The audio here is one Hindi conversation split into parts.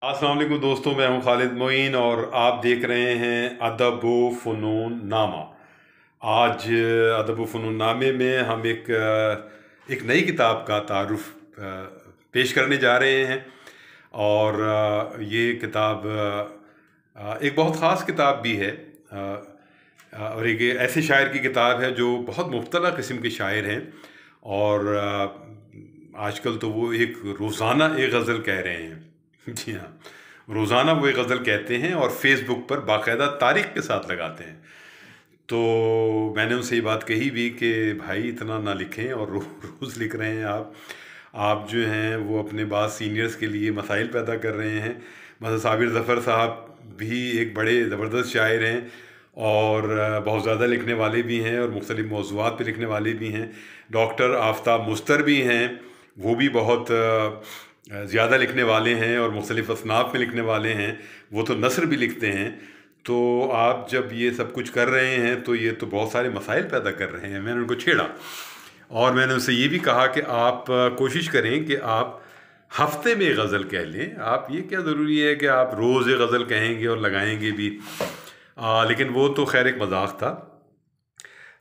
अस्सलाम वालेकुम दोस्तों, मैं हूं खालिद मोइन और आप देख रहे हैं अदब व फ़नून नामा। आज अदब व फ़नून नामे में हम एक नई किताब का तारुफ पेश करने जा रहे हैं। और ये किताब एक बहुत ख़ास किताब भी है। और एक ऐसे शायर की किताब है जो बहुत मुख्तलिफ़ किस्म के शायर हैं। और आजकल तो वो एक रोज़ाना एक गज़ल कह रहे हैं। जी हाँ, रोज़ाना वो एक गज़ल कहते हैं और फेसबुक पर बाकायदा तारीख के साथ लगाते हैं। तो मैंने उनसे ये बात कही भी कि भाई इतना ना लिखें, और रोज़ लिख रहे हैं आप जो हैं वो अपने बाद सीनियर्स के लिए मसाइल पैदा कर रहे हैं। मतलब साबिर ज़फ़र साहब भी एक बड़े ज़बरदस्त शायर हैं और बहुत ज़्यादा लिखने वाले भी हैं और मुख्तलिफ़ मौज़ूआत पे लिखने वाले भी हैं। डॉक्टर आफ़ताब मुस्तर भी हैं, वो भी बहुत ज़्यादा लिखने वाले हैं और मुख्तलिफ़ असनाफ़ में लिखने वाले हैं। वो तो नस्र भी लिखते हैं। तो आप जब ये सब कुछ कर रहे हैं तो ये तो बहुत सारे मसाइल पैदा कर रहे हैं। मैंने उनको छेड़ा और मैंने उनसे ये भी कहा कि आप कोशिश करें कि आप हफ्ते में गज़ल कह लें। आप ये क्या ज़रूरी है कि आप रोज़ एक गज़ल कहेंगे और लगाएंगे भी। लेकिन वो तो खैर एक मजाक था।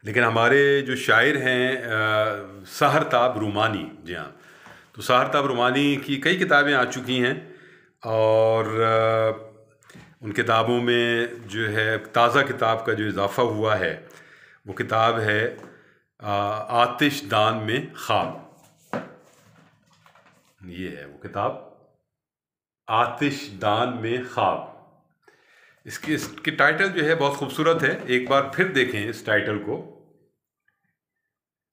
लेकिन हमारे जो शायर हैं सहरताब रूमानी, जी हाँ, तो सहरताब रूमानी की कई किताबें आ चुकी हैं। और उन किताबों में जो है ताज़ा किताब का जो इजाफ़ा हुआ है वो किताब है आतिश दान में ख़्वाब। ये है वो किताब, आतिश दान में ख़्वाब। इसकी टाइटल जो है बहुत खूबसूरत है, एक बार फिर देखें इस टाइटल को।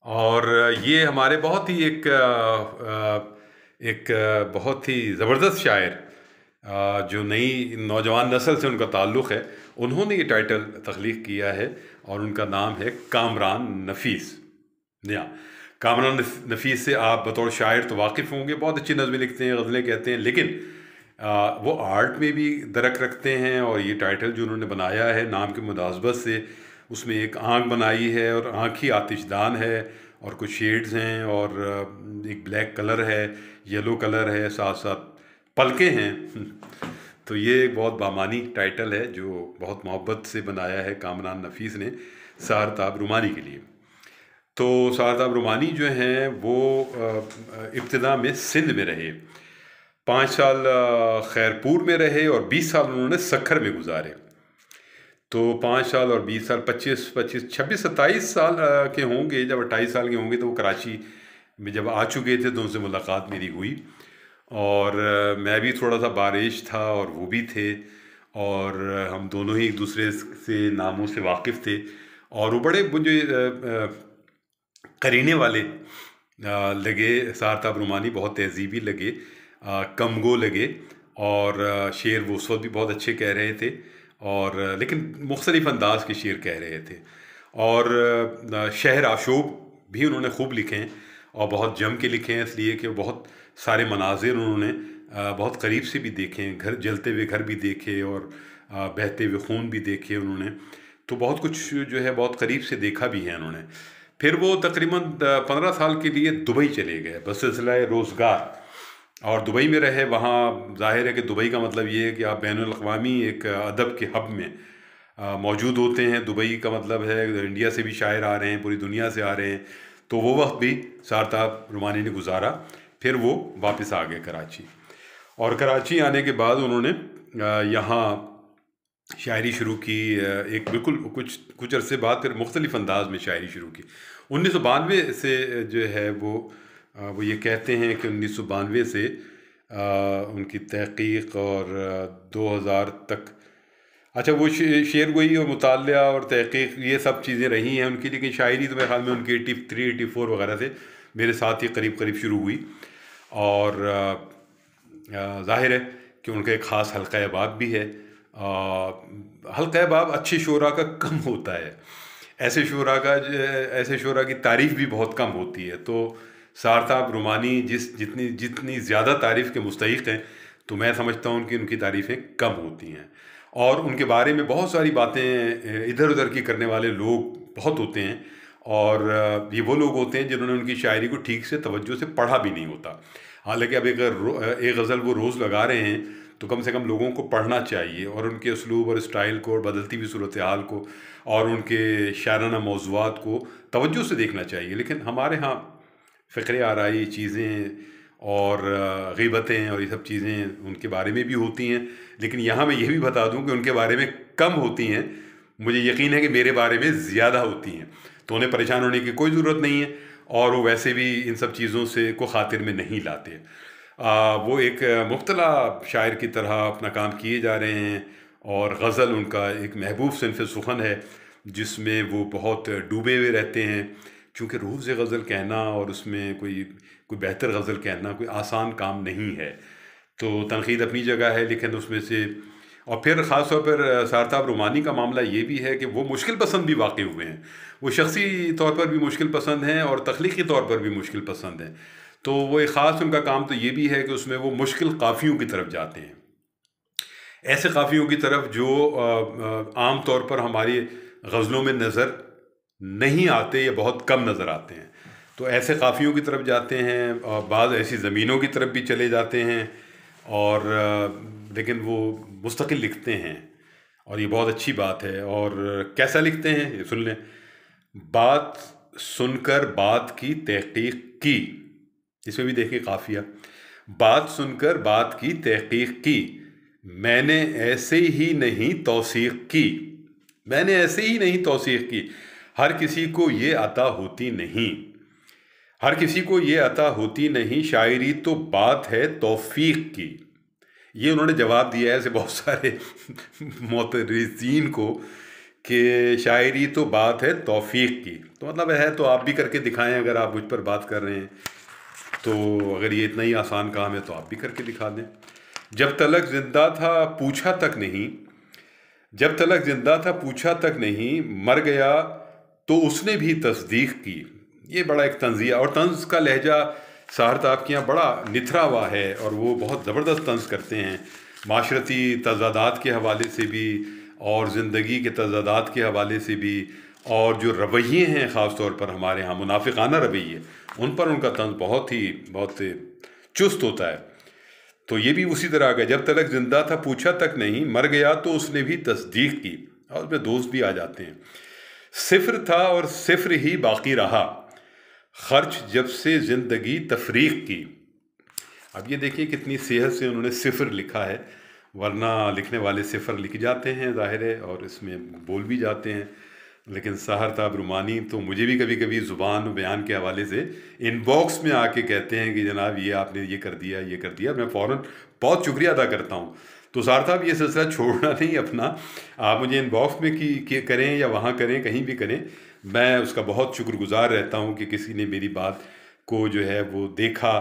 और ये हमारे बहुत ही एक बहुत ही ज़बरदस्त शायर जो नई नौजवान नस्ल से उनका ताल्लुक़ है, उन्होंने ये टाइटल तख्लीक़ किया है और उनका नाम है कामरान नफ़ीस। जी हाँ, कामरान नफ़ीस से आप बतौर शायर तो वाकिफ़ होंगे, बहुत अच्छी नज़में लिखते हैं, गज़लें कहते हैं, लेकिन वो आर्ट में भी दरक रखते हैं। और ये टाइटल जो उन्होंने बनाया है नाम की मुनासबत से, उसमें एक आँख बनाई है और आँख ही आतिशदान है और कुछ शेड्स हैं और एक ब्लैक कलर है, येलो कलर है, साथ साथ पलके हैं। तो ये एक बहुत बामानी टाइटल है जो बहुत मोहब्बत से बनाया है कामरान नफ़ीस ने सहरताब रूमानी के लिए। तो सहरताब रूमानी जो हैं वो इब्तिदा में सिंध में रहे, 5 साल खैरपुर में रहे और 20 साल उन्होंने सखर में गुजारे। तो 5 साल और 20 साल, 25 26 27 के होंगे। जब 28 साल के होंगे तो वो कराची में जब आ चुके थे तो उनसे मुलाकात मेरी हुई। और मैं भी थोड़ा सा बारिश था और वो भी थे, और हम दोनों ही एक दूसरे से नामों से वाकिफ़ थे। और वो बड़े मुझे करीने वाले लगे। सहरताब रूमानी बहुत तहज़ीबी लगे, कमगो लगे। और शेर वो उस वक्त भी बहुत अच्छे कह रहे थे, और लेकिन मुख्तलिफ़ अंदाज के शेर कह रहे थे। और शहर आशोब भी उन्होंने खूब लिखे हैं और बहुत जम के लिखे हैं, इसलिए कि बहुत सारे मनाजिर उन्होंने बहुत करीब से भी देखे हैं। घर जलते हुए घर भी देखे और बहते हुए खून भी देखे उन्होंने। तो बहुत कुछ जो है बहुत करीब से देखा भी है उन्होंने। फिर वो तकरीबन 15 साल के लिए दुबई चले गए बसिलसिला रोज़गार, और दुबई में रहे। वहाँ ज़ाहिर है कि दुबई का मतलब ये है कि आप बैनुल अक़वामी एक अदब के हब में मौजूद होते हैं। दुबई का मतलब है इंडिया से भी शायर आ रहे हैं, पूरी दुनिया से आ रहे हैं। तो वो वक्त भी सहरताब रूमानी ने गुजारा। फिर वो वापस आ गए कराची, और कराची आने के बाद उन्होंने यहाँ शायरी शुरू की। एक बिल्कुल कुछ कुछ अरसे बाद फिर मुख्तलिफ़ अंदाज में शायरी शुरू की। 1992 से जो है वो ये कहते हैं कि 1992 से उनकी तहक़ीक़ और 2000 तक, अच्छा वो शेर गोई और मुतालिया और तहक़ीक़ ये सब चीज़ें रही हैं उनकी। लेकिन शायरी तो मेरे ख़्याल में उनकी 83 84 वगैरह से मेरे साथ ही करीब करीब शुरू हुई। और ज़ाहिर है कि उनका एक ख़ास हल्क़ा अहबाब भी है। हल्क़ा अहबाब अच्छे शुरा का कम होता है, ऐसे शुरा की तारीफ़ भी बहुत कम होती है। तो सहरताब रूमानी जितनी जितनी ज़्यादा तारीफ़ के मुस्तहिक़ हैं, तो मैं समझता हूँ कि उनकी तारीफ़ें कम होती हैं। और उनके बारे में बहुत सारी बातें इधर उधर की करने वाले लोग बहुत होते हैं। और ये वो लोग होते हैं जिन्होंने उनकी शायरी को ठीक से तवज्जो से पढ़ा भी नहीं होता। हालांकि अब एक गज़ल वो रोज़ लगा रहे हैं तो कम से कम लोगों को पढ़ना चाहिए और उनके उसलूब और स्टाइल को और बदलती हुई सूरत हाल को और उनके शायराना मौज़ूआत को तवज्जो से देखना चाहिए। लेकिन हमारे यहाँ फ़िक्र आराई चीज़ें और ग़ीबतें और ये सब चीज़ें उनके बारे में भी होती हैं, लेकिन यहाँ मैं ये भी बता दूँ कि उनके बारे में कम होती हैं, मुझे यकीन है कि मेरे बारे में ज़्यादा होती हैं। तो उन्हें परेशान होने की कोई ज़रूरत नहीं है और वो वैसे भी इन सब चीज़ों से को ख़ातिर में नहीं लाते। वो एक मुख्तला शायर की तरह अपना काम किए जा रहे हैं और गज़ल उनका एक महबूब सिन्फ़ सुख़न है जिसमें वो बहुत डूबे हुए रहते हैं। चूँकि रूह से गज़ल कहना और उसमें कोई बेहतर गज़ल कहना कोई आसान काम नहीं है, तो तनक़ीद अपनी जगह है, लेकिन उसमें से और फिर ख़ास तौर पर सारताब रुमानी का मामला ये भी है कि वो मुश्किल पसंद भी वाक़ई हुए हैं। वो शख़्सी तौर पर भी मुश्किल पसंद हैं और तख्लीक़ी तौर पर भी मुश्किल पसंद हैं। तो वो एक ख़ास उनका काम तो ये भी है कि उसमें वो मुश्किल काफ़ियों की तरफ जाते हैं, ऐसे काफ़ियों की तरफ जो आम तौर पर हमारी गज़लों में नज़र नहीं आते या बहुत कम नज़र आते हैं। तो ऐसे काफ़ियों की तरफ जाते हैं और बाज़ ऐसी ज़मीनों की तरफ भी चले जाते हैं और लेकिन वो मुस्तकिल लिखते हैं और ये बहुत अच्छी बात है। और कैसा लिखते हैं ये सुन लें। बात सुनकर बात की तहक़ीक़ की, इसमें भी देखिए काफ़िया। बात सुनकर बात की तहक़ीक़ की, मैंने ऐसे ही नहीं तौसीक़ की, मैंने ऐसे ही नहीं तौसीक़ की। हर किसी को ये अता होती नहीं, हर किसी को ये अता होती नहीं, शायरी तो बात है तौफ़ीक़ की। ये उन्होंने जवाब दिया है ऐसे बहुत सारे मोतरिज़ीन को कि शायरी तो बात है तौफ़ीक़ की। तो मतलब है तो आप भी करके दिखाएं, अगर आप मुझ पर बात कर रहे हैं तो अगर ये इतना ही आसान काम है तो आप भी करके दिखा दें। जब तलक ज़िंदा था पूछा तक नहीं, जब तलक ज़िंदा था पूछा तक नहीं, मर गया तो उसने भी तस्दीक़ की। ये बड़ा एक तंज़िया और तंज़ का लहजा सारताब के यहाँ बड़ा निथरा हुआ है और वो बहुत ज़बरदस्त तंज़ करते हैं, माशरती तज़ादात के हवाले से भी और ज़िंदगी के तज़ादात के हवाले से भी, और जो रवैये हैं ख़ास तौर पर हमारे यहाँ मुनाफिकाना रवैये, उन पर उनका तंज़ बहुत चुस्त होता है। तो ये भी उसी तरह का, जब तलक ज़िंदा था पूछा तक नहीं, मर गया तो उसने भी तस्दीक़ की। और उसमें दोस्त भी आ जाते हैं। सिफ़्र था और सिफ़्र ही बाकी रहा, ख़र्च जब से ज़िंदगी तफ़रीक़ की। अब ये देखिए कितनी सेहत से उन्होंने सिफ़्र लिखा है, वरना लिखने वाले सिफ़र लिख जाते हैं ज़ाहिर है और इसमें बोल भी जाते हैं। लेकिन सारताब रुमानी तो मुझे भी कभी कभी ज़ुबान बयान के हवाले से इनबॉक्स में आके कहते हैं कि जनाब ये आपने ये कर दिया, ये कर दिया। मैं फ़ौरन बहुत शुक्रिया अदा करता हूँ। तो सारताब ये सिलसिला छोड़ना नहीं अपना, आप मुझे इनबॉक्स में की करें या वहाँ करें, कहीं भी करें, मैं उसका बहुत शुक्रगुज़ार रहता हूँ कि किसी ने मेरी बात को जो है वो देखा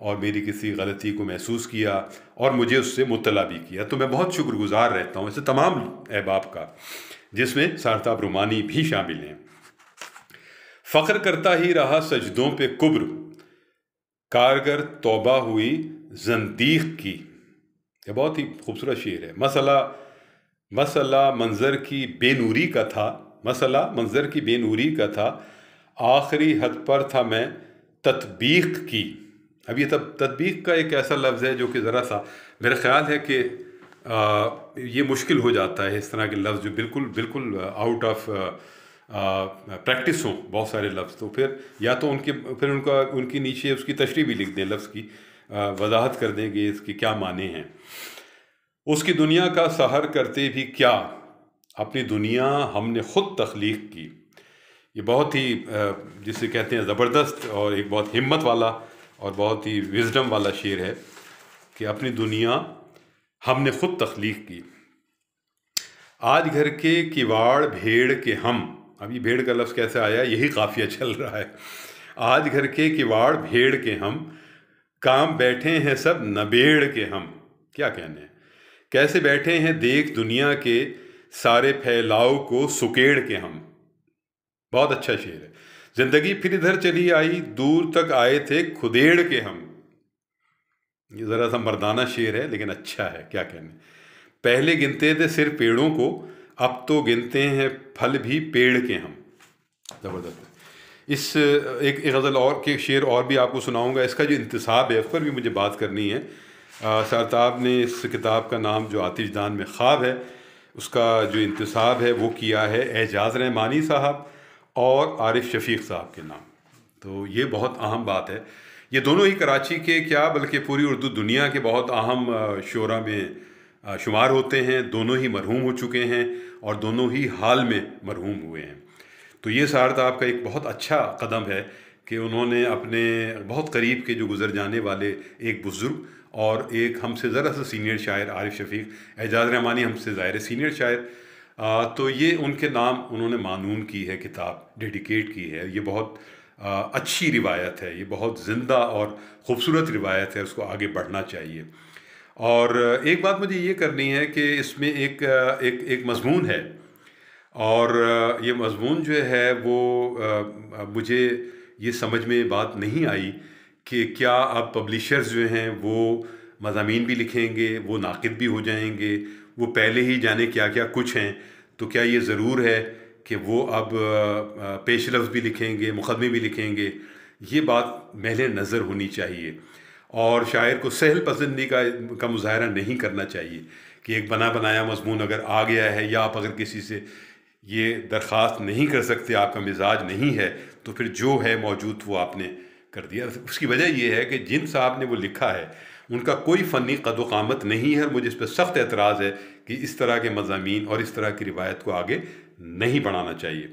और मेरी किसी गलती को महसूस किया और मुझे उससे मुत्तला भी किया। तो मैं बहुत शुक्रगुज़ार रहता हूँ ऐसे तमाम अहबाब का, जिसमें सारताब रुमानी भी शामिल हैं। फ़ख्र करता ही रहा सजदों पे कुब्र, कारगर तौबा हुई ज़ंदीक़ की। यह बहुत ही खूबसूरत शेर है। मसला मंज़र की बेनूरी का था, मसला मंज़र की बेनूरी का था, आखिरी हद पर था मैं तत्बीक़ की। अब ये तत्बीक़ का एक ऐसा लफ्ज़ है जो कि ज़रा सा मेरा ख़्याल है कि ये मुश्किल हो जाता है, इस तरह के लफ्ज़ जो बिल्कुल आउट ऑफ प्रैक्टिस हों बहुत सारे लफ्ज़। तो फिर या तो उनकी नीचे उसकी तशरीह भी लिख दें, लफ्ज़ की वजाहत कर दें कि इसके क्या माने हैं। उसकी दुनिया का सहर करते भी क्या, अपनी दुनिया हमने ख़ुद तख्लीक़ की। ये बहुत ही जिसे कहते हैं ज़बरदस्त और एक बहुत हिम्मत वाला और बहुत ही विज़डम वाला शेर है कि अपनी दुनिया हमने ख़ुद तख्लीक़ की। आज घर के किवाड़ भेड़ के हम, अब ये भेड़ का लफ्ज़ कैसे आया, यही काफ़िया चल रहा है। आज घर के किवाड़ भेड़ के हम, काम बैठे हैं सब नबेड़ के हम। क्या कहने हैं, कैसे बैठे हैं देख दुनिया के सारे फैलाव को सुकेड़ के हम। बहुत अच्छा शेर है। ज़िंदगी फिर इधर चली आई, दूर तक आए थे खुदेड़ के हम। ये ज़रा सा मर्दाना शेर है लेकिन अच्छा है, क्या कहने। पहले गिनते थे सिर्फ पेड़ों को, अब तो गिनते हैं फल भी पेड़ के हम। ज़बरदस्त। इस एक गज़ल और के शेर और भी आपको सुनाऊंगा। इसका जो इंतसाब है उस पर भी मुझे बात करनी है। सरताब ने इस किताब का नाम जो आतिशदान में ख्वाब है, उसका जो इंतसाब है वो किया है एजाज़ रहमानी साहब और आरिफ शफ़ीक़ साहब के नाम। तो ये बहुत अहम बात है। ये दोनों ही कराची के क्या बल्कि पूरी उर्दू दुनिया के बहुत अहम शोरा में शुमार होते हैं। दोनों ही मरहूम हो चुके हैं और दोनों ही हाल में मरहूम हुए हैं। तो ये सरताब का एक बहुत अच्छा कदम है कि उन्होंने अपने बहुत करीब के जो गुज़र जाने वाले एक बुज़ुर्ग और एक हमसे ज़रा सा सीनियर शायर आरिफ शफ़ीक़, एजाज़ रहमानी हमसे ज़ाहिर सीनियर शायर, तो ये उनके नाम उन्होंने मानून की है, किताब डेडिकेट की है। ये बहुत अच्छी रिवायत है, ये बहुत ज़िंदा और ख़ूबसूरत रिवायत है, उसको आगे बढ़ना चाहिए। और एक बात मुझे ये करनी है कि इसमें एक मज़मून है और ये मज़मून जो है वो मुझे ये समझ में बात नहीं आई कि क्या अब पब्लिशर्स जो हैं वो मज़ामीन भी लिखेंगे, वो नाक़िद भी हो जाएंगे, वो पहले ही जाने क्या क्या कुछ हैं, तो क्या ये ज़रूर है कि वो अब पेश लफ्ज़ भी लिखेंगे, मुक़दमे भी लिखेंगे? ये बात महल नज़र होनी चाहिए और शायर को सहल पसंदी का मुज़ाहरा नहीं करना चाहिए कि एक बना बनाया मज़मून अगर आ गया है या आप अगर किसी से ये दरख्वास्त नहीं कर सकते, आपका मिजाज नहीं है, तो फिर जो है मौजूद वो आपने कर दिया। उसकी वजह ये है कि जिन साहब ने वो लिखा है उनका कोई फ़नी कद-व-क़ामत नहीं है और मुझे इस पर सख्त एतराज़ है कि इस तरह के मज़ामीन और इस तरह की रिवायत को आगे नहीं बढ़ाना चाहिए।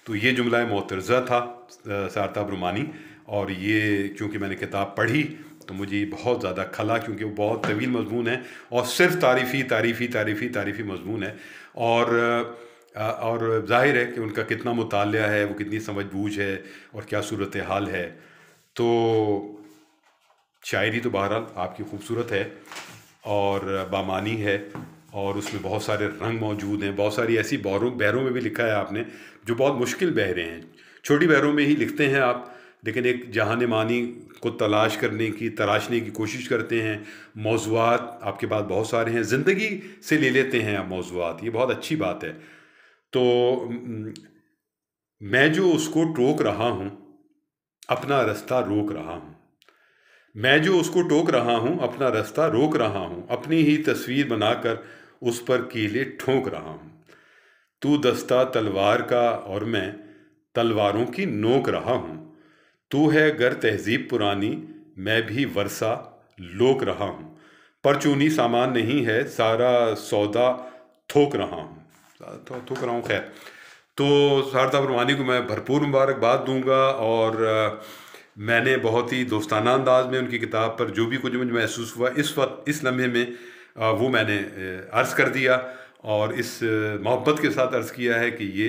तो ये जुमला मोतरज़ा था सरताब रुमानी, और ये चूँकि मैंने किताब पढ़ी तो मुझे ये बहुत ज़्यादा खला, क्योंकि वो बहुत तवील मज़मून है और सिर्फ तारीफ़ी मज़मून है। और ज़ाहिर है कि उनका कितना मुतालिया है, वो कितनी समझ बूझ है और क्या सूरत हाल है। तो शायरी तो बहरहाल आपकी खूबसूरत है और बामानी है और उसमें बहुत सारे रंग मौजूद हैं। बहुत सारी ऐसी बहरों में भी लिखा है आपने जो बहुत मुश्किल बहरें हैं। छोटी बहरों में ही लिखते हैं आप, लेकिन एक जहान मानी को तराशने की कोशिश करते हैं। मौज़ूआत आपके पास बहुत सारे हैं, ज़िंदगी से ले लेते हैं आप मौज़ूआत, ये बहुत अच्छी बात है। तो मैं जो उसको टोक रहा हूँ अपना रास्ता रोक रहा हूँ, मैं जो उसको टोक रहा हूँ अपना रास्ता रोक रहा हूँ, अपनी ही तस्वीर बनाकर उस पर कीले ठोक रहा हूँ। तू दस्ता तलवार का और मैं तलवारों की नोक रहा हूँ। तू है गर तहजीब पुरानी, मैं भी वर्षा लोक रहा हूँ। परचूनी सामान नहीं है, सारा सौदा थोक रहा हूँ। खैर, तो सरताब रुमानी को मैं भरपूर मुबारकबाद दूंगा और मैंने बहुत ही दोस्ताना अंदाज में उनकी किताब पर जो भी कुछ मुझे महसूस हुआ इस वक्त इस लम्हे में वो मैंने अर्ज़ कर दिया और इस मोहब्बत के साथ अर्ज़ किया है कि ये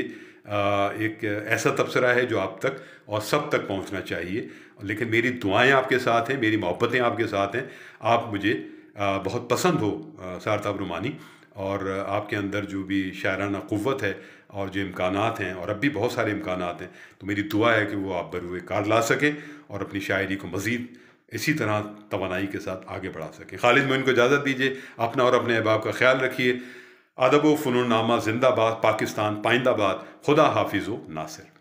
एक ऐसा तबसरा है जो आप तक और सब तक पहुंचना चाहिए। लेकिन मेरी दुआएं आपके साथ हैं, मेरी मोहब्बतें आपके साथ हैं। आप मुझे बहुत पसंद हो सरताब रुमानी, और आपके अंदर जो भी शायराना क़ुव्वत है और जो इम्कानात हैं, और अब भी बहुत सारे इम्कानात हैं, तो मेरी दुआ है कि वो आप बरूए कार ला सकें और अपनी शायरी को मज़ीद इसी तरह तवानाई के साथ आगे बढ़ा सकें। खालिद मोइन को इजाज़त दीजिए। अपना और अपने अहबाब का ख्याल रखिए। अदब व फ़नून नामा ज़िंदाबाद, पाकिस्तान पाइंदाबाद। खुदा हाफिज़ व नासिर।